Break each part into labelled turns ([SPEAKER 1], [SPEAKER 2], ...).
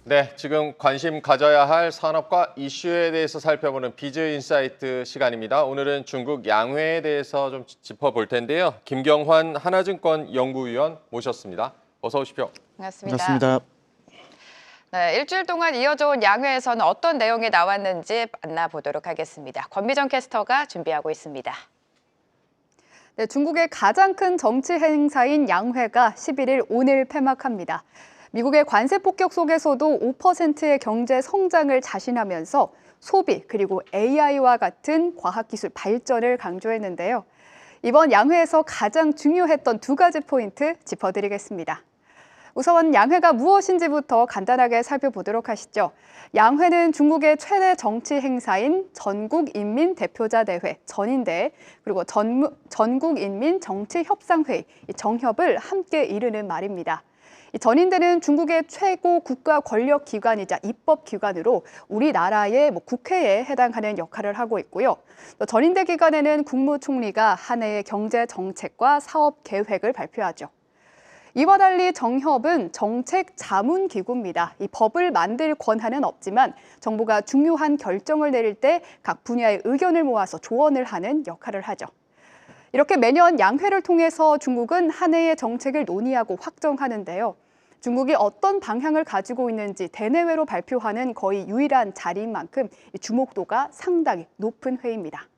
[SPEAKER 1] 네, 지금 관심 가져야 할 산업과 이슈에 대해서 살펴보는 비즈인사이트 시간입니다. 오늘은 중국 양회에 대해서 좀 짚어볼 텐데요. 김경환 하나증권 연구위원 모셨습니다. 어서 오십시오.
[SPEAKER 2] 반갑습니다.
[SPEAKER 3] 반갑습니다.
[SPEAKER 2] 네, 일주일 동안 이어져 온 양회에서는 어떤 내용이 나왔는지 만나보도록 하겠습니다. 권미정 캐스터가 준비하고 있습니다.
[SPEAKER 4] 네, 중국의 가장 큰 정치 행사인 양회가 11일 오늘 폐막합니다. 미국의 관세 폭격 속에서도 5%의 경제 성장을 자신하면서 소비 그리고 AI와 같은 과학기술 발전을 강조했는데요. 이번 양회에서 가장 중요했던 두 가지 포인트 짚어드리겠습니다. 우선 양회가 무엇인지부터 간단하게 살펴보도록 하시죠. 양회는 중국의 최대 정치 행사인 전국인민대표자대회, 전인대, 그리고 전국인민정치협상회의, 정협을 함께 이르는 말입니다. 이 전인대는 중국의 최고 국가 권력 기관이자 입법 기관으로 우리나라의 국회에 해당하는 역할을 하고 있고요. 또 전인대 기간에는 국무총리가 한 해의 경제 정책과 사업 계획을 발표하죠. 이와 달리 정협은 정책 자문 기구입니다. 이 법을 만들 권한은 없지만 정부가 중요한 결정을 내릴 때 각 분야의 의견을 모아서 조언을 하는 역할을 하죠. 이렇게 매년 양회를 통해서 중국은 한 해의 정책을 논의하고 확정하는데요. 중국이 어떤 방향을 가지고 있는지 대내외로 발표하는 거의 유일한 자리인 만큼 주목도가 상당히 높은 회의입니다.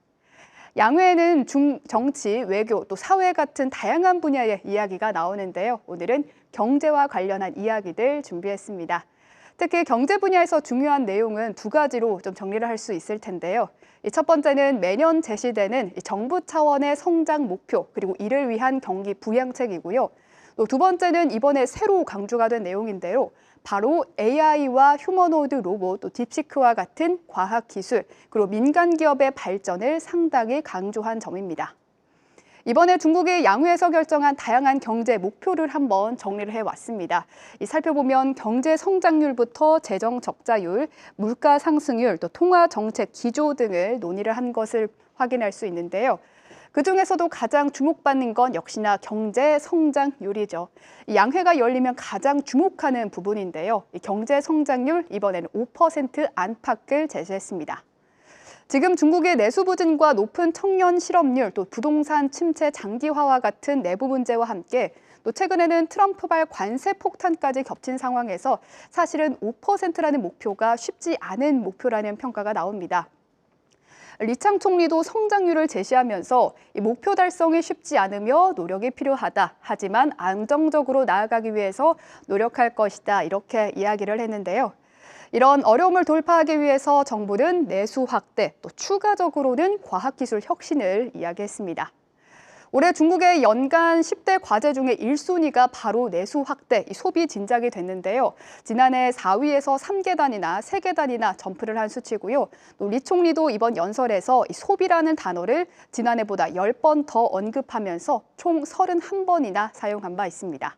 [SPEAKER 4] 양회에는 정치, 외교, 또 사회 같은 다양한 분야의 이야기가 나오는데요. 오늘은 경제와 관련한 이야기들 준비했습니다. 특히 경제 분야에서 중요한 내용은 두 가지로 좀 정리를 할 수 있을 텐데요. 첫 번째는 매년 제시되는 정부 차원의 성장 목표, 그리고 이를 위한 경기 부양책이고요. 또 두 번째는 이번에 새로 강조가 된 내용인데요. 바로 AI와 휴머노이드 로봇, 또 딥시크와 같은 과학기술, 그리고 민간 기업의 발전을 상당히 강조한 점입니다. 이번에 중국의 양회에서 결정한 다양한 경제 목표를 한번 정리를 해왔습니다. 살펴보면 경제 성장률부터 재정 적자율, 물가 상승률, 또 통화 정책 기조 등을 논의를 한 것을 확인할 수 있는데요. 그중에서도 가장 주목받는 건 역시나 경제 성장률이죠. 양회가 열리면 가장 주목하는 부분인데요. 경제 성장률 이번에는 5% 안팎을 제시했습니다. 지금 중국의 내수 부진과 높은 청년 실업률, 또 부동산 침체 장기화와 같은 내부 문제와 함께 또 최근에는 트럼프발 관세 폭탄까지 겹친 상황에서 사실은 5%라는 목표가 쉽지 않은 목표라는 평가가 나옵니다. 리창 총리도 성장률을 제시하면서 이 목표 달성이 쉽지 않으며 노력이 필요하다. 하지만 안정적으로 나아가기 위해서 노력할 것이다. 이렇게 이야기를 했는데요. 이런 어려움을 돌파하기 위해서 정부는 내수 확대, 또 추가적으로는 과학기술 혁신을 이야기했습니다. 올해 중국의 연간 10대 과제 중에 1순위가 바로 내수 확대, 소비 진작이 됐는데요. 지난해 4위에서 3계단이나 3계단이나 점프를 한 수치고요. 또 리 총리도 이번 연설에서 소비라는 단어를 지난해보다 10번 더 언급하면서 총 31번이나 사용한 바 있습니다.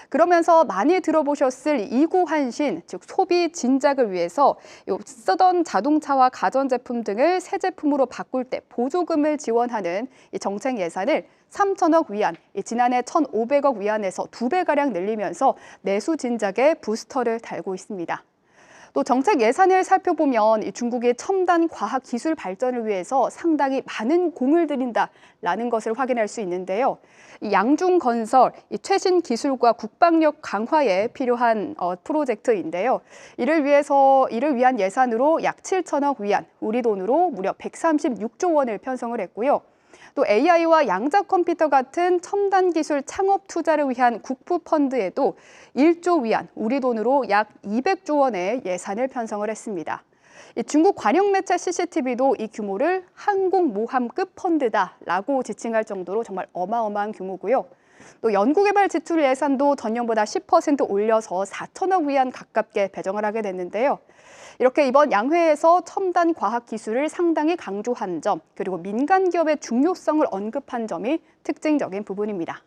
[SPEAKER 4] 그러면서 많이 들어보셨을 이구환신, 즉 소비 진작을 위해서 쓰던 자동차와 가전제품 등을 새 제품으로 바꿀 때 보조금을 지원하는 이 정책 예산을 3천억 위안, 지난해 1,500억 위안에서 2배가량 늘리면서 내수 진작에 부스터를 달고 있습니다. 또 정책 예산을 살펴보면 중국의 첨단 과학 기술 발전을 위해서 상당히 많은 공을 들인다라는 것을 확인할 수 있는데요. 양중 건설, 최신 기술과 국방력 강화에 필요한 프로젝트인데요. 이를 위한 예산으로 약 7천억 위안, 우리 돈으로 무려 136조 원을 편성을 했고요. 또 AI와 양자 컴퓨터 같은 첨단 기술 창업 투자를 위한 국부 펀드에도 1조 위안, 우리 돈으로 약 200조 원의 예산을 편성을 했습니다. 중국 관영 매체 CCTV도 이 규모를 항공모함급 펀드다라고 지칭할 정도로 정말 어마어마한 규모고요. 또 연구개발 지출 예산도 전년보다 10% 올려서 4천억 위안 가깝게 배정을 하게 됐는데요. 이렇게 이번 양회에서 첨단 과학 기술을 상당히 강조한 점, 그리고 민간 기업의 중요성을 언급한 점이 특징적인 부분입니다.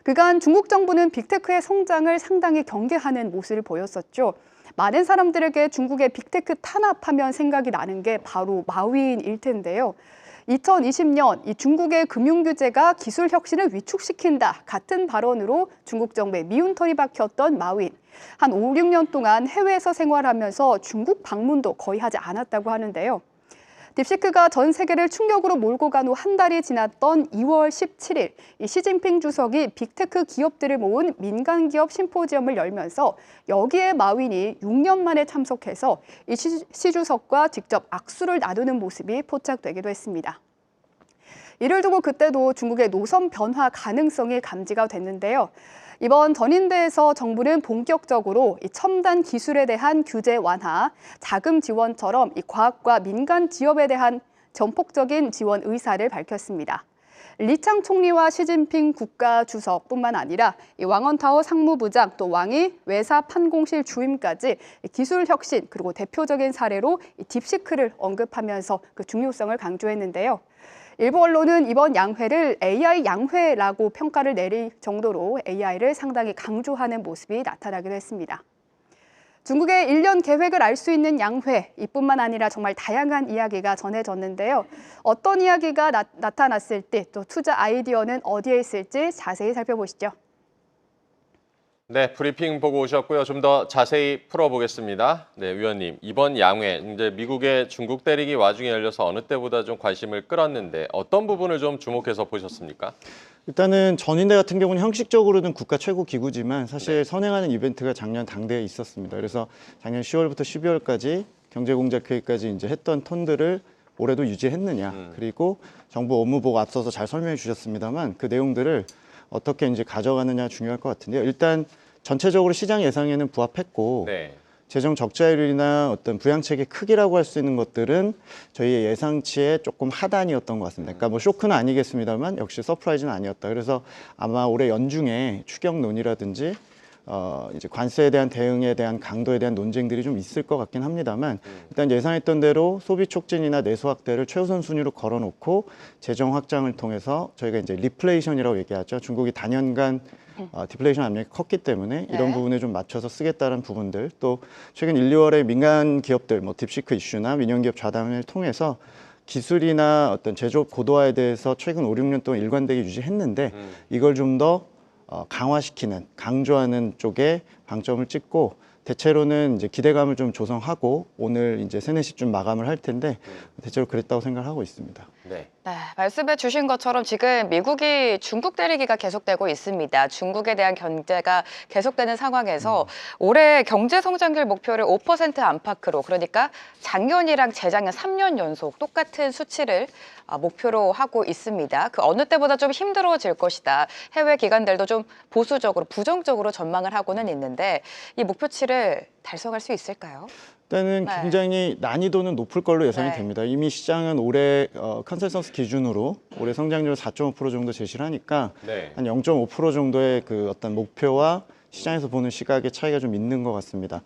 [SPEAKER 4] 그간 중국 정부는 빅테크의 성장을 상당히 경계하는 모습을 보였었죠. 많은 사람들에게 중국의 빅테크 탄압하면 생각이 나는 게 바로 마윈일 텐데요. 2020년 이 중국의 금융규제가 기술 혁신을 위축시킨다 같은 발언으로 중국 정부의 미운털이 박혔던 마윈. 한 5, 6년 동안 해외에서 생활하면서 중국 방문도 거의 하지 않았다고 하는데요. 딥시크가 전 세계를 충격으로 몰고 간 후 한 달이 지났던 2월 17일, 이 시진핑 주석이 빅테크 기업들을 모은 민간 기업 심포지엄을 열면서 여기에 마윈이 6년 만에 참석해서 이 시 주석과 직접 악수를 나누는 모습이 포착되기도 했습니다. 이를 두고 그때도 중국의 노선 변화 가능성이 감지가 됐는데요. 이번 전인대에서 정부는 본격적으로 이 첨단 기술에 대한 규제 완화, 자금 지원처럼 이 과학과 민간 기업에 대한 전폭적인 지원 의사를 밝혔습니다. 리창 총리와 시진핑 국가주석뿐만 아니라 이 왕원타오 상무부장 또 왕이 외사 판공실 주임까지 기술 혁신 그리고 대표적인 사례로 이 딥시크를 언급하면서 그 중요성을 강조했는데요. 일부 언론은 이번 양회를 AI 양회라고 평가를 내릴 정도로 AI를 상당히 강조하는 모습이 나타나기도 했습니다. 중국의 1년 계획을 알 수 있는 양회, 이뿐만 아니라 정말 다양한 이야기가 전해졌는데요. 어떤 이야기가 나타났을 때 또 투자 아이디어는 어디에 있을지 자세히 살펴보시죠.
[SPEAKER 1] 네, 브리핑 보고 오셨고요. 좀 더 자세히 풀어보겠습니다. 네, 위원님, 이번 양회, 이제 미국의 중국 대립이 와중에 열려서 어느 때보다 좀 관심을 끌었는데 어떤 부분을 좀 주목해서 보셨습니까?
[SPEAKER 3] 일단은 전인대 같은 경우는 형식적으로는 국가 최고 기구지만 사실 선행하는 이벤트가 작년 당대에 있었습니다. 그래서 작년 10월부터 12월까지 경제공작회의까지 이제 했던 톤들을 올해도 유지했느냐, 그리고 정부 업무보고 앞서서 잘 설명해 주셨습니다만 그 내용들을 어떻게 이제 가져가느냐 중요할 것 같은데요. 일단 전체적으로 시장 예상에는 부합했고
[SPEAKER 1] 네.
[SPEAKER 3] 재정 적자율이나 어떤 부양책의 크기라고 할 수 있는 것들은 저희의 예상치에 조금 하단이었던 것 같습니다. 그러니까 뭐 쇼크는 아니겠습니다만 역시 서프라이즈는 아니었다. 그래서 아마 올해 연중에 추경론이라든지 이제 관세에 대한 대응에 대한 강도에 대한 논쟁들이 좀 있을 것 같긴 합니다만 일단 예상했던 대로 소비 촉진이나 내수 확대를 최우선 순위로 걸어놓고 재정 확장을 통해서 저희가 이제 리플레이션이라고 얘기하죠. 중국이 단연간 디플레이션 압력이 컸기 때문에 이런
[SPEAKER 2] 네.
[SPEAKER 3] 부분에 좀 맞춰서 쓰겠다는 부분들, 또 최근 1, 2월에 민간 기업들 뭐 딥시크 이슈나 민영기업 좌담을 통해서 기술이나 어떤 제조업 고도화에 대해서 최근 5, 6년 동안 일관되게 유지했는데 이걸 좀 더 강화시키는, 강조하는 쪽에 방점을 찍고 대체로는 이제 기대감을 좀 조성하고 오늘 이제 3, 4시쯤 마감을 할 텐데 대체로 그랬다고 생각을 하고 있습니다.
[SPEAKER 1] 네.
[SPEAKER 2] 네, 말씀해 주신 것처럼 지금 미국이 중국 때리기가 계속되고 있습니다. 중국에 대한 견제가 계속되는 상황에서 올해 경제 성장률 목표를 5% 안팎으로, 그러니까 작년이랑 재작년 3년 연속 똑같은 수치를 목표로 하고 있습니다. 그 어느 때보다 좀 힘들어질 것이다. 해외 기관들도 좀 보수적으로, 부정적으로 전망을 하고는 있는데 이 목표치를 달성할 수 있을까요?
[SPEAKER 3] 일단은
[SPEAKER 2] 네.
[SPEAKER 3] 굉장히 난이도는 높을 걸로 예상이
[SPEAKER 2] 네.
[SPEAKER 3] 됩니다. 이미 시장은 올해 컨센서스 기준으로 올해 성장률 4.5% 정도 제시를 하니까
[SPEAKER 1] 네.
[SPEAKER 3] 한 0.5% 정도의 그 어떤 목표와 시장에서 보는 시각의 차이가 좀 있는 것 같습니다.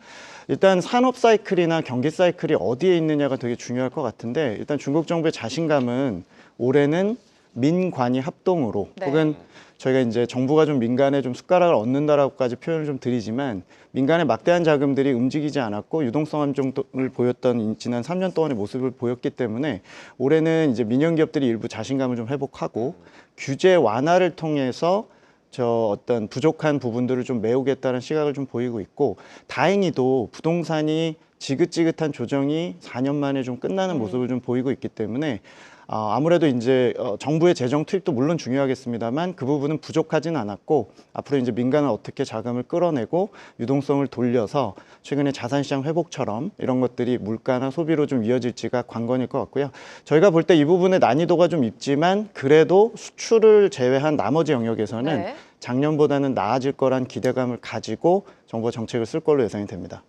[SPEAKER 3] 일단 산업 사이클이나 경기 사이클이 어디에 있느냐가 되게 중요할 것 같은데 일단 중국 정부의 자신감은 올해는 민관이 합동으로
[SPEAKER 2] 네.
[SPEAKER 3] 혹은 저희가 이제 정부가 좀 민간에 좀 숟가락을 얹는다라고까지 표현을 좀 드리지만 민간의 막대한 자금들이 움직이지 않았고 유동성 함정을 보였던 지난 3년 동안의 모습을 보였기 때문에 올해는 이제 민영 기업들이 일부 자신감을 좀 회복하고 규제 완화를 통해서 저 어떤 부족한 부분들을 좀 메우겠다는 시각을 좀 보이고 있고 다행히도 부동산이 지긋지긋한 조정이 4년 만에 좀 끝나는 모습을 좀 보이고 있기 때문에 아무래도 이제 정부의 재정 투입도 물론 중요하겠습니다만 그 부분은 부족하진 않았고 앞으로 이제 민간은 어떻게 자금을 끌어내고 유동성을 돌려서 최근에 자산시장 회복처럼 이런 것들이 물가나 소비로 좀 이어질지가 관건일 것 같고요. 저희가 볼 때 이 부분의 난이도가 좀 있지만 그래도 수출을 제외한 나머지 영역에서는
[SPEAKER 2] 네.
[SPEAKER 3] 작년보다는 나아질 거란 기대감을 가지고 정부가 정책을 쓸 걸로 예상이 됩니다.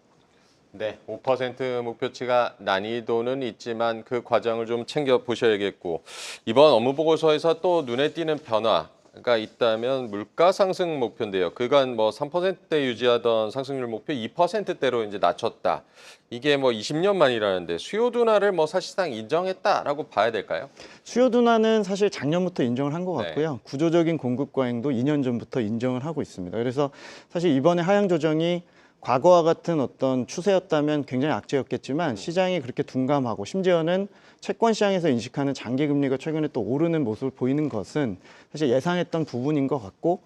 [SPEAKER 1] 네, 5% 목표치가 난이도는 있지만 그 과정을 좀 챙겨 보셔야겠고 이번 업무 보고서에서 또 눈에 띄는 변화가 있다면 물가 상승 목표인데요. 그간 뭐 3%대 유지하던 상승률 목표 2%대로 이제 낮췄다. 이게 뭐 20년 만이라는데 수요 둔화를 뭐 사실상 인정했다라고 봐야 될까요?
[SPEAKER 3] 수요 둔화는 사실 작년부터 인정을 한 것
[SPEAKER 1] 네.
[SPEAKER 3] 같고요. 구조적인 공급 과잉도 2년 전부터 인정을 하고 있습니다. 그래서 사실 이번에 하향 조정이 과거와 같은 어떤 추세였다면 굉장히 악재였겠지만 시장이 그렇게 둔감하고 심지어는 채권 시장에서 인식하는 장기 금리가 최근에 또 오르는 모습을 보이는 것은 사실 예상했던 부분인 것 같고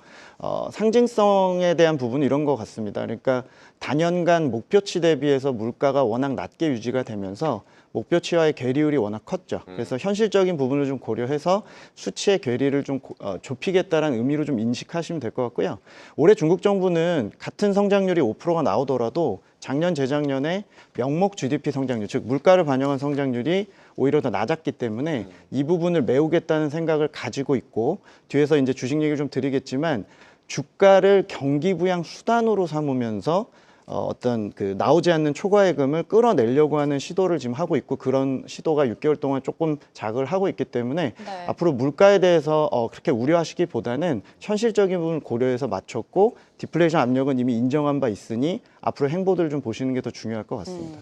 [SPEAKER 3] 상징성에 대한 부분은 이런 것 같습니다. 그러니까 단연간 목표치 대비해서 물가가 워낙 낮게 유지가 되면서 목표치와의 괴리율이 워낙 컸죠. 그래서 현실적인 부분을 좀 고려해서 수치의 괴리를 좀 좁히겠다는 의미로 좀 인식하시면 될 것 같고요. 올해 중국 정부는 같은 성장률이 5%가 나오더라도 작년, 재작년에 명목 GDP 성장률, 즉 물가를 반영한 성장률이 오히려 더 낮았기 때문에 이 부분을 메우겠다는 생각을 가지고 있고 뒤에서 이제 주식 얘기를 좀 드리겠지만 주가를 경기 부양 수단으로 삼으면서 어떤 그 나오지 않는 초과예금을 끌어내려고 하는 시도를 지금 하고 있고 그런 시도가 6개월 동안 조금 자극을 하고 있기 때문에
[SPEAKER 2] 네.
[SPEAKER 3] 앞으로 물가에 대해서 그렇게 우려하시기보다는 현실적인 부분을 고려해서 맞췄고 디플레이션 압력은 이미 인정한 바 있으니 앞으로 행보들을 좀 보시는 게 더 중요할 것 같습니다.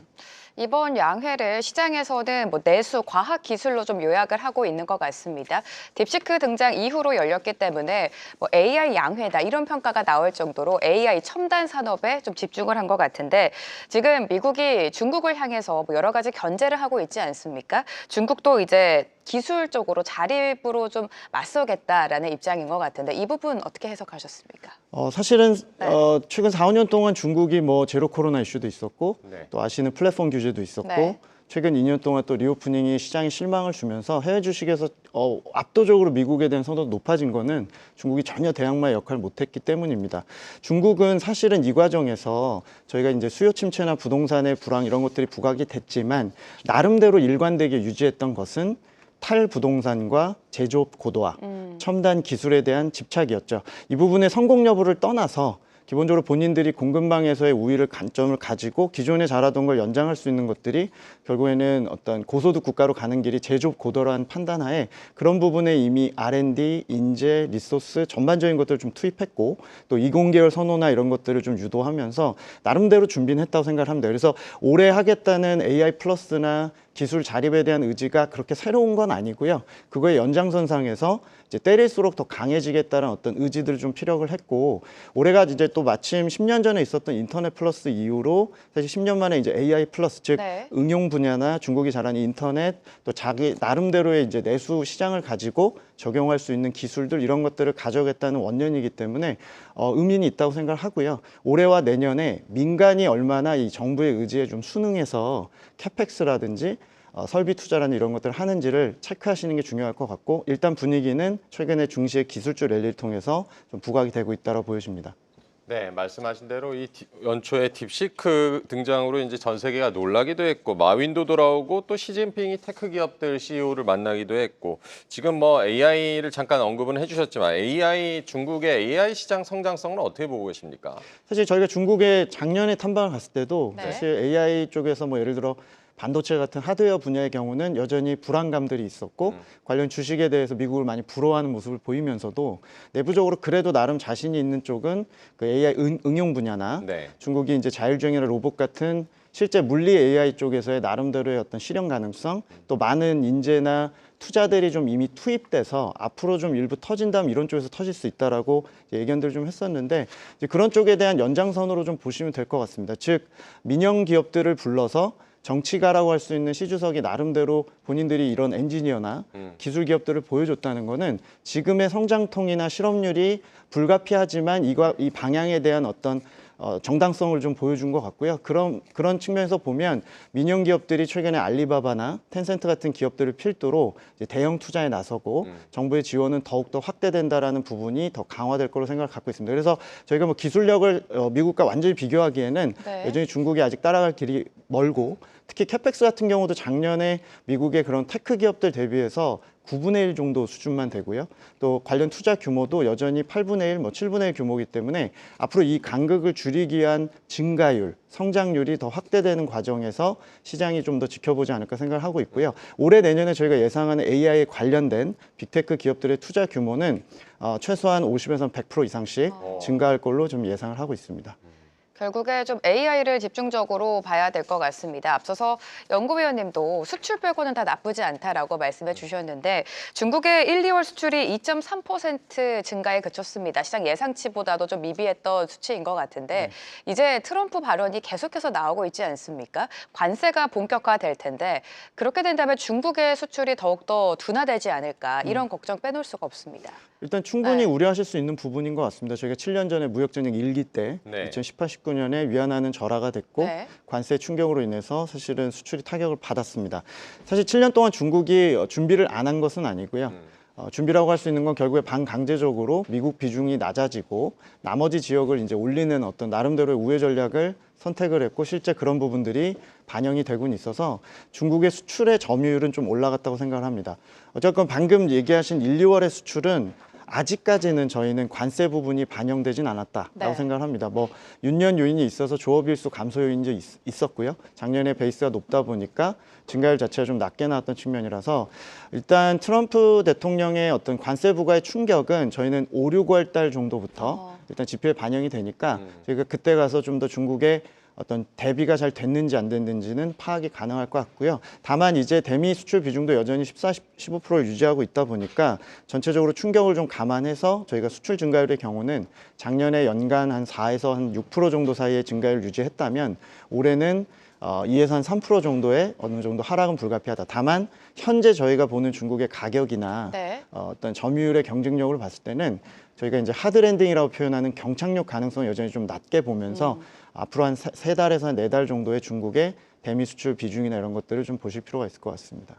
[SPEAKER 2] 이번 양회를 시장에서는 뭐 내수, 과학 기술로 좀 요약을 하고 있는 것 같습니다. 딥시크 등장 이후로 열렸기 때문에 뭐 AI 양회다 이런 평가가 나올 정도로 AI 첨단 산업에 좀 집중을 한 것 같은데 지금 미국이 중국을 향해서 뭐 여러 가지 견제를 하고 있지 않습니까? 중국도 이제 기술적으로 자립으로 좀 맞서겠다라는 입장인 것 같은데 이 부분 어떻게 해석하셨습니까?
[SPEAKER 3] 사실은
[SPEAKER 2] 네.
[SPEAKER 3] 최근 4, 5년 동안 중국이 뭐 제로 코로나 이슈도 있었고
[SPEAKER 1] 네.
[SPEAKER 3] 또 아시는 플랫폼 규제도 있었고
[SPEAKER 2] 네.
[SPEAKER 3] 최근 2년 동안 또 리오프닝이 시장에 실망을 주면서 해외 주식에서 압도적으로 미국에 대한 선호도 높아진 거는 중국이 전혀 대항마의 역할을 못했기 때문입니다. 중국은 사실은 이 과정에서 저희가 이제 수요 침체나 부동산의 불황 이런 것들이 부각이 됐지만 나름대로 일관되게 유지했던 것은 탈부동산과 제조업 고도화, 첨단 기술에 대한 집착이었죠. 이 부분의 성공 여부를 떠나서 기본적으로 본인들이 공급망에서의 우위를 관점을 가지고 기존에 잘하던 걸 연장할 수 있는 것들이 결국에는 어떤 고소득 국가로 가는 길이 제조업 고도라는 판단하에 그런 부분에 이미 R&D, 인재, 리소스 전반적인 것들을 좀 투입했고 또 이공계열 선호나 이런 것들을 좀 유도하면서 나름대로 준비는 했다고 생각을 합니다. 그래서 올해 하겠다는 AI 플러스나 기술 자립에 대한 의지가 그렇게 새로운 건 아니고요. 그거의 연장선상에서 이제 때릴수록 더 강해지겠다는 어떤 의지들을 좀 피력을 했고 올해가 이제 또 마침 10년 전에 있었던 인터넷 플러스 이후로 사실 10년 만에 이제 AI 플러스 즉
[SPEAKER 2] 네.
[SPEAKER 3] 응용 분야나 중국이 잘하는 인터넷 또 자기 나름대로의 이제 내수 시장을 가지고 적용할 수 있는 기술들 이런 것들을 가져오겠다는 원년이기 때문에 의미는 있다고 생각을 하고요. 올해와 내년에 민간이 얼마나 이 정부의 의지에 좀 순응해서 캐펙스라든지 설비 투자라는 이런 것들을 하는지를 체크하시는 게 중요할 것 같고 일단 분위기는 최근에 중시의 기술주 랠리를 통해서 좀 부각이 되고 있다고 보여집니다.
[SPEAKER 1] 네, 말씀하신 대로 이 연초에 딥시크 등장으로 이제 전 세계가 놀라기도 했고 마윈도 돌아오고 또 시진핑이 테크 기업들 CEO를 만나기도 했고 지금 뭐 AI를 잠깐 언급은 해주셨지만 중국의 AI 시장 성장성은 어떻게 보고 계십니까?
[SPEAKER 3] 사실 저희가 중국에 작년에 탐방을 갔을 때도
[SPEAKER 2] 네.
[SPEAKER 3] 사실 AI 쪽에서 뭐 예를 들어 반도체 같은 하드웨어 분야의 경우는 여전히 불안감들이 있었고 관련 주식에 대해서 미국을 많이 부러워하는 모습을 보이면서도 내부적으로 그래도 나름 자신이 있는 쪽은 그 AI 응용 분야나
[SPEAKER 1] 네.
[SPEAKER 3] 중국이 이제 자율주행이나 로봇 같은 실제 물리 AI 쪽에서의 나름대로의 어떤 실현 가능성 또 많은 인재나 투자들이 좀 이미 투입돼서 앞으로 좀 일부 터진다면 이런 쪽에서 터질 수 있다라고 예견들을 좀 했었는데 이제 그런 쪽에 대한 연장선으로 좀 보시면 될 것 같습니다. 즉 민영 기업들을 불러서 정치가라고 할 수 있는 시주석이 나름대로 본인들이 이런 엔지니어나 기술 기업들을 보여줬다는 거는 지금의 성장통이나 실업률이 불가피하지만 이 방향에 대한 어떤 정당성을 좀 보여준 것 같고요. 그런 측면에서 보면 민영 기업들이 최근에 알리바바나 텐센트 같은 기업들을 필두로 이제 대형 투자에 나서고 정부의 지원은 더욱더 확대된다라는 부분이 더 강화될 거로 생각을 갖고 있습니다. 그래서 저희가 뭐 기술력을 미국과 완전히 비교하기에는
[SPEAKER 2] 네.
[SPEAKER 3] 여전히 중국이 아직 따라갈 길이 멀고 특히 캐펙스 같은 경우도 작년에 미국의 그런 테크 기업들 대비해서 9분의 1 정도 수준만 되고요. 또 관련 투자 규모도 여전히 8분의 1, 뭐 7분의 1 규모이기 때문에 앞으로 이 간극을 줄이기 위한 증가율, 성장률이 더 확대되는 과정에서 시장이 좀 더 지켜보지 않을까 생각을 하고 있고요. 올해 내년에 저희가 예상하는 AI에 관련된 빅테크 기업들의 투자 규모는 최소한 50에서 100% 이상씩 증가할 걸로 좀 예상을 하고 있습니다.
[SPEAKER 2] 결국에 좀 AI를 집중적으로 봐야 될 것 같습니다. 앞서서 연구위원님도 수출 빼고는 다 나쁘지 않다라고 말씀해 주셨는데 중국의 1, 2월 수출이 2.3% 증가에 그쳤습니다. 시장 예상치보다도 좀 미비했던 수치인 것 같은데 이제 트럼프 발언이 계속해서 나오고 있지 않습니까? 관세가 본격화될 텐데 그렇게 된다면 중국의 수출이 더욱더 둔화되지 않을까 이런 걱정 빼놓을 수가 없습니다.
[SPEAKER 3] 일단 충분히
[SPEAKER 2] 네.
[SPEAKER 3] 우려하실 수 있는 부분인 것 같습니다. 저희가 7년 전에 무역전쟁 1기 때
[SPEAKER 1] 네.
[SPEAKER 3] 2018, 19년에 위안화는 절하가 됐고
[SPEAKER 2] 네.
[SPEAKER 3] 관세 충격으로 인해서 사실은 수출이 타격을 받았습니다. 사실 7년 동안 중국이 준비를 안 한 것은 아니고요. 준비라고 할 수 있는 건 결국에 반강제적으로 미국 비중이 낮아지고 나머지 지역을 이제 올리는 어떤 나름대로의 우회 전략을 선택을 했고 실제 그런 부분들이 반영이 되고는 있어서 중국의 수출의 점유율은 좀 올라갔다고 생각을 합니다. 어쨌건 방금 얘기하신 1, 2월의 수출은 아직까지는 저희는 관세 부분이 반영되진 않았다라고
[SPEAKER 2] 네.
[SPEAKER 3] 생각을 합니다. 뭐 윤년 요인이 있어서 조업일수 감소 요인이 있었고요. 작년에 베이스가 높다 보니까 증가율 자체가 좀 낮게 나왔던 측면이라서 일단 트럼프 대통령의 어떤 관세 부과의 충격은 저희는 5, 6월 달 정도부터 일단 지표에 반영이 되니까 저희가 그때 가서 좀 더 중국의 어떤 대비가 잘 됐는지 안 됐는지는 파악이 가능할 것 같고요. 다만 이제 대미 수출 비중도 여전히 14, 15%를 유지하고 있다 보니까 전체적으로 충격을 좀 감안해서 저희가 수출 증가율의 경우는 작년에 연간 한 4에서 한 6% 정도 사이의 증가율 유지했다면 올해는 2에서 한 3% 정도의 어느 정도 하락은 불가피하다. 다만 현재 저희가 보는 중국의 가격이나
[SPEAKER 2] 네.
[SPEAKER 3] 어떤 점유율의 경쟁력을 봤을 때는 저희가 이제 하드랜딩이라고 표현하는 경착륙 가능성을 여전히 좀 낮게 보면서 앞으로 한 세 달에서 한 4달 정도의 중국의 대미 수출 비중이나 이런 것들을 좀 보실 필요가 있을 것 같습니다.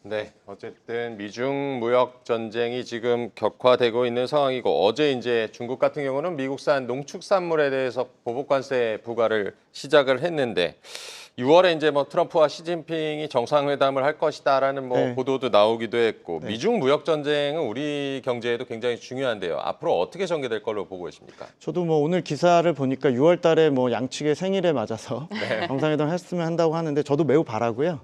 [SPEAKER 1] 네, 어쨌든 미중 무역 전쟁이 지금 격화되고 있는 상황이고 어제 이제 중국 같은 경우는 미국산 농축산물에 대해서 보복 관세 부과를 시작을 했는데 6월에 이제 뭐 트럼프와 시진핑이 정상회담을 할 것이다라는 뭐
[SPEAKER 3] 네.
[SPEAKER 1] 보도도 나오기도 했고
[SPEAKER 3] 네.
[SPEAKER 1] 미중 무역 전쟁은 우리 경제에도 굉장히 중요한데요. 앞으로 어떻게 전개될 걸로 보고 계십니까?
[SPEAKER 3] 저도 뭐 오늘 기사를 보니까 6월 달에 뭐 양측의 생일에 맞아서 정상회담 했으면 한다고 하는데 저도 매우 바라고요.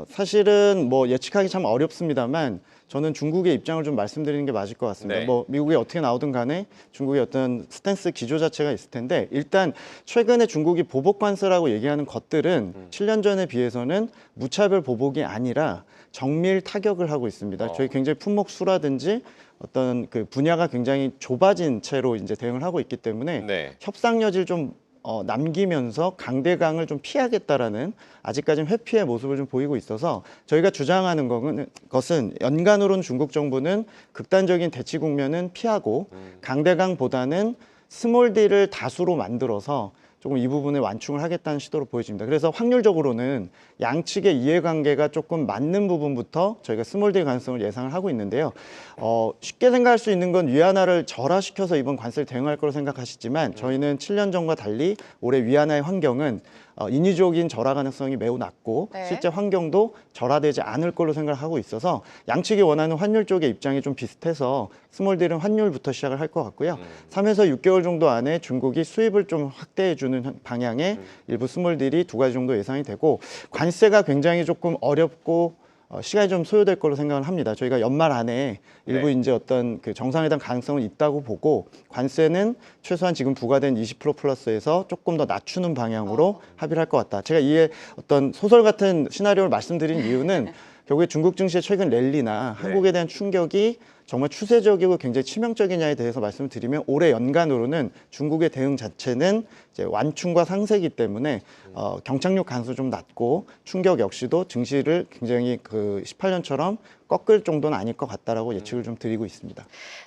[SPEAKER 3] 사실은 뭐 예측하기 참 어렵습니다만 저는 중국의 입장을 좀 말씀드리는 게 맞을 것 같습니다.
[SPEAKER 1] 네.
[SPEAKER 3] 뭐 미국이 어떻게 나오든 간에 중국의 어떤 스탠스 기조 자체가 있을 텐데 일단 최근에 중국이 보복 관세라고 얘기하는 것들은 7년 전에 비해서는 무차별 보복이 아니라 정밀 타격을 하고 있습니다. 저희 굉장히 품목수라든지 어떤 그 분야가 굉장히 좁아진 채로 이제 대응을 하고 있기 때문에
[SPEAKER 1] 네.
[SPEAKER 3] 협상 여지를 좀 남기면서 강대강을 좀 피하겠다라는 아직까지는 회피의 모습을 좀 보이고 있어서 저희가 주장하는 것은 연간으로는 중국 정부는 극단적인 대치 국면은 피하고 강대강보다는 스몰 딜을 다수로 만들어서 조금 이 부분을 완충을 하겠다는 시도로 보여집니다. 그래서 확률적으로는 양측의 이해관계가 조금 맞는 부분부터 저희가 스몰딜 가능성을 예상을 하고 있는데요. 쉽게 생각할 수 있는 건 위안화를 절하시켜서 이번 관세를 대응할 거로 생각하시지만 저희는 7년 전과 달리 올해 위안화의 환경은 인위적인 절하 가능성이 매우 낮고
[SPEAKER 2] 네.
[SPEAKER 3] 실제 환경도 절하되지 않을 걸로 생각을 하고 있어서 양측이 원하는 환율 쪽의 입장이 좀 비슷해서 스몰딜은 환율부터 시작을 할 것 같고요. 3에서 6개월 정도 안에 중국이 수입을 좀 확대해 주는 방향의 일부 스몰딜이 2가지 정도 예상이 되고 관세가 굉장히 조금 어렵고 시간이 좀 소요될 걸로 생각을 합니다. 저희가 연말 안에 일부
[SPEAKER 1] 네.
[SPEAKER 3] 이제 어떤 그 정상회담 가능성은 있다고 보고 관세는 최소한 지금 부과된 20% 플러스에서 조금 더 낮추는 방향으로 합의를 할 것 같다. 제가 이에 어떤 소설 같은 시나리오를 말씀드린 이유는 결국에 중국 증시의 최근 랠리나 한국에 대한 충격이 정말 추세적이고 굉장히 치명적이냐에 대해서 말씀을 드리면 올해 연간으로는 중국의 대응 자체는 이제 완충과 상세이기 때문에 경착륙 가능성이 좀 낮고 충격 역시도 증시를 굉장히 그 18년처럼 꺾을 정도는 아닐 것 같다라고 예측을 좀 드리고 있습니다.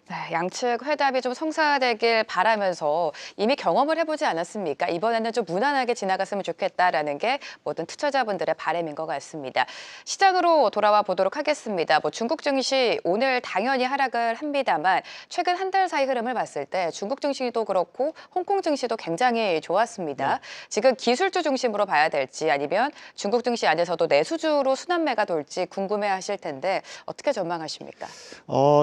[SPEAKER 2] 네, 양측 회담이 좀 성사되길 바라면서 이미 경험을 해보지 않았습니까? 이번에는 좀 무난하게 지나갔으면 좋겠다라는 게 모든 투자자분들의 바람인 것 같습니다. 시장으로 돌아와 보도록 하겠습니다. 뭐 중국 증시 오늘 당연히 하락을 합니다만 최근 한 달 사이 흐름을 봤을 때 중국 증시도 그렇고 홍콩 증시도 굉장히 좋았습니다. 지금 기술주 중심으로 봐야 될지 아니면 중국 증시 안에서도 내수주로 순환매가 돌지 궁금해하실 텐데 어떻게 전망하십니까?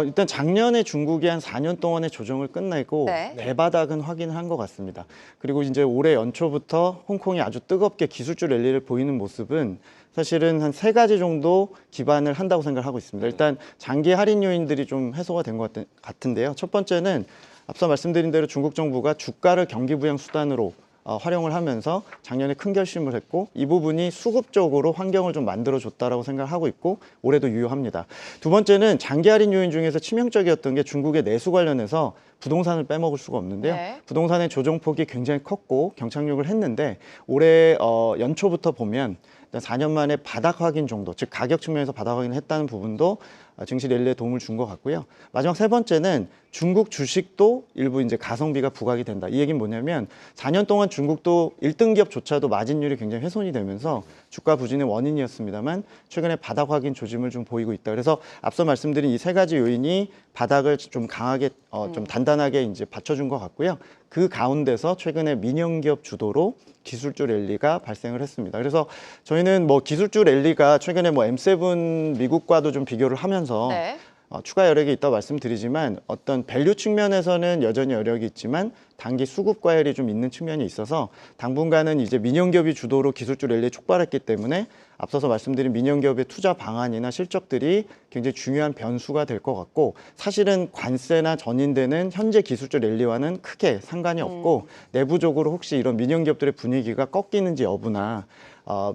[SPEAKER 3] 일단 작년에 중국이 한 4년 동안의 조정을 끝내고
[SPEAKER 2] 네.
[SPEAKER 3] 대바닥은 확인을 한 것 같습니다. 그리고 이제 올해 연초부터 홍콩이 아주 뜨겁게 기술주 랠리를 보이는 모습은 사실은 한 3가지 정도 기반을 한다고 생각하고 있습니다. 일단 장기 할인 요인들이 좀 해소가 된 것 같은데요. 첫 번째는 앞서 말씀드린 대로 중국 정부가 주가를 경기 부양 수단으로 활용을 하면서 작년에 큰 결심을 했고 이 부분이 수급적으로 환경을 좀 만들어줬다라고 생각을 하고 있고 올해도 유효합니다. 두 번째는 장기 할인 요인 중에서 치명적이었던 게 중국의 내수 관련해서 부동산을 빼먹을 수가 없는데요.
[SPEAKER 2] 네.
[SPEAKER 3] 부동산의 조정폭이 굉장히 컸고 경착륙을 했는데 올해 연초부터 보면 4년 만에 바닥 확인 정도, 즉 가격 측면에서 바닥 확인을 했다는 부분도 증시 랠리에 도움을 준 것 같고요. 마지막 세 번째는 중국 주식도 일부 이제 가성비가 부각이 된다. 이 얘기는 뭐냐면 4년 동안 중국도 1등 기업조차도 마진율이 굉장히 훼손이 되면서 주가 부진의 원인이었습니다만 최근에 바닥 확인 조짐을 좀 보이고 있다. 그래서 앞서 말씀드린 이 세 가지 요인이 바닥을 좀 강하게 좀 단단하게 이제 받쳐준 것 같고요. 그 가운데서 최근에 민영기업 주도로 기술주 랠리가 발생을 했습니다. 그래서 저희는 뭐 기술주 랠리가 최근에 뭐 M7 미국과도 좀 비교를 하면서
[SPEAKER 2] 네.
[SPEAKER 3] 추가 여력이 있다고 말씀드리지만 어떤 밸류 측면에서는 여전히 여력이 있지만 단기 수급 과열이 좀 있는 측면이 있어서 당분간은 이제 민영기업이 주도로 기술주 랠리에 촉발했기 때문에 앞서서 말씀드린 민영기업의 투자 방안이나 실적들이 굉장히 중요한 변수가 될 것 같고 사실은 관세나 전인되는 현재 기술주 랠리와는 크게 상관이 없고 내부적으로 혹시 이런 민영기업들의 분위기가 꺾이는지 여부나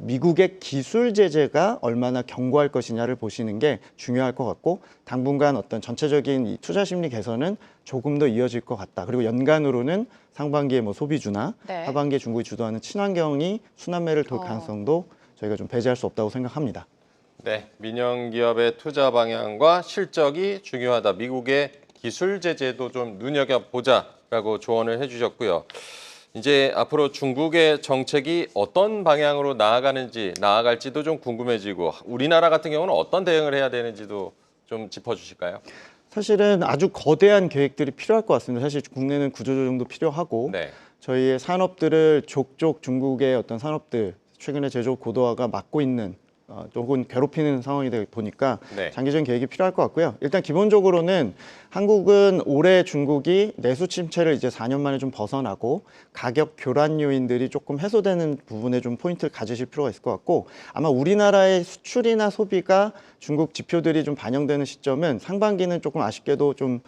[SPEAKER 3] 미국의 기술 제재가 얼마나 견고할 것이냐를 보시는 게 중요할 것 같고 당분간 어떤 전체적인 이 투자 심리 개선은 조금 더 이어질 것 같다. 그리고 연간으로는 상반기에 뭐 소비주나
[SPEAKER 2] 네.
[SPEAKER 3] 하반기에 중국이 주도하는 친환경이 순환매를 돌 가능성도 저희가 좀 배제할 수 없다고 생각합니다.
[SPEAKER 1] 네, 민영기업의 투자 방향과 실적이 중요하다. 미국의 기술 제재도 좀 눈여겨보자라고 조언을 해주셨고요. 이제 앞으로 중국의 정책이 어떤 방향으로 나아갈지도 좀 궁금해지고 우리나라 같은 경우는 어떤 대응을 해야 되는지도 좀 짚어주실까요?
[SPEAKER 3] 사실은 아주 거대한 계획들이 필요할 것 같습니다. 사실 국내는 구조조정도 필요하고
[SPEAKER 1] 네.
[SPEAKER 3] 저희의 산업들을 족족 중국의 어떤 산업들 최근에 제조업 고도화가 막고 있는 혹은 괴롭히는 상황이 되다 보니까
[SPEAKER 1] 네.
[SPEAKER 3] 장기적인 계획이 필요할 것 같고요. 일단 기본적으로는 한국은 올해 중국이 내수 침체를 이제 4년 만에 좀 벗어나고 가격 교란 요인들이 조금 해소되는 부분에 좀 포인트를 가지실 필요가 있을 것 같고 아마 우리나라의 수출이나 소비가 중국 지표들이 좀 반영되는 시점은 상반기는 조금 아쉽게도 좀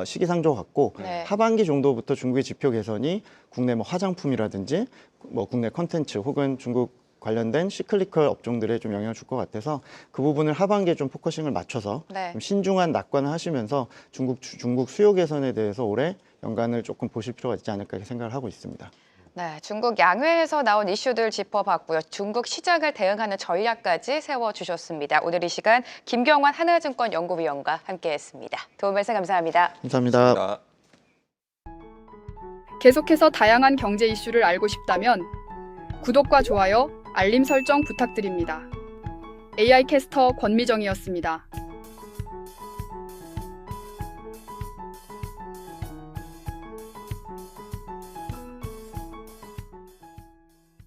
[SPEAKER 3] 시기상조 같고
[SPEAKER 2] 네.
[SPEAKER 3] 하반기 정도부터 중국의 지표 개선이 국내 뭐 화장품이라든지 뭐 국내 컨텐츠 혹은 중국 관련된 시클리컬 업종들에 좀 영향을 줄 것 같아서 그 부분을 하반기에 좀 포커싱을 맞춰서
[SPEAKER 2] 네.
[SPEAKER 3] 좀 신중한 낙관을 하시면서 중국 수요 개선에 대해서 올해 연간을 조금 보실 필요가 있지 않을까 이렇게 생각을 하고 있습니다.
[SPEAKER 2] 네, 중국 양회에서 나온 이슈들 짚어봤고요. 중국 시장을 대응하는 전략까지 세워주셨습니다. 오늘 이 시간 김경환 하나증권 연구위원과 함께했습니다. 도움 말씀 감사합니다.
[SPEAKER 3] 감사합니다.
[SPEAKER 4] 계속해서 다양한 경제 이슈를 알고 싶다면 구독과 좋아요, 알림 설정 부탁드립니다. AI 캐스터 권미정이었습니다.